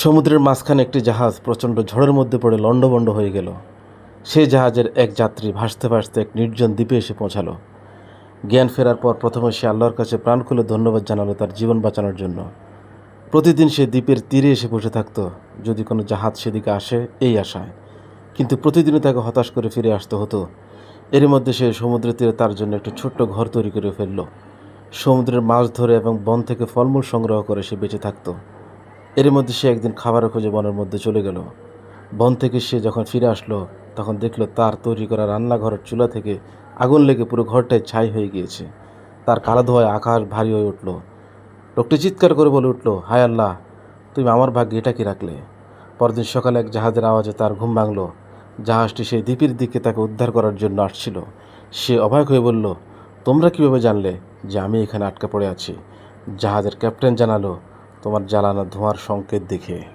সমুদ্রের মাঝখানে একটি জাহাজ প্রচণ্ড ঝড়ের মধ্যে পড়ে লণ্ডভণ্ড হয়ে গেল। সেই জাহাজের এক যাত্রী ভাসতে ভাসতে এক নির্জন দ্বীপে এসে পৌঁছালো। জ্ঞান ফেরার পর প্রথমে সে আল্লাহর কাছে প্রাণ খুলে ধন্যবাদ জানালো তার জীবন বাঁচানোর জন্য। প্রতিদিন সে দ্বীপের তীরে এসে বসে থাকতো, যদি কোনো জাহাজ সেদিকে আসে এই আশায়। কিন্তু প্রতিদিনই তাকে হতাশ করে ফিরে আসতে হতো। এর মধ্যে সে সমুদ্রের তীরে তার জন্য একটি ছোট্ট ঘর তৈরি করে ফেলল। সমুদ্রের মাছ ধরে এবং বন থেকে ফলমূল সংগ্রহ করে সে বেঁচে থাকতো। এর মধ্যে সে একদিন খাবারের খোঁজে বনের মধ্যে চলে গেল। বন থেকে সে যখন ফিরে আসলো, তখন দেখলো তার তৈরি করা রান্নাঘরের চুলা থেকে আগুন লেগে পুরো ঘরটাই ছাই হয়ে গিয়েছে। তার কালো ধোঁয়ায় আকাশ ভারী হয়ে উঠল। লোকটি চিৎকার করে বলে উঠল, হায় আল্লাহ, তুমি আমার ভাগ্যে এটা কি রাখলে? পরদিন সকালে এক জাহাজের আওয়াজে তার ঘুম ভাঙল। জাহাজটি সেই দ্বীপের দিকে তাকে উদ্ধার করার জন্য আসছিল। সে অবাক হয়ে বলল, তোমরা কীভাবে জানলে যে আমি এখানে আটকা পড়ে আছি? জাহাজের ক্যাপ্টেন জানালো, তোমার জ্বালানো ধোঁয়ার সংকেত দেখে।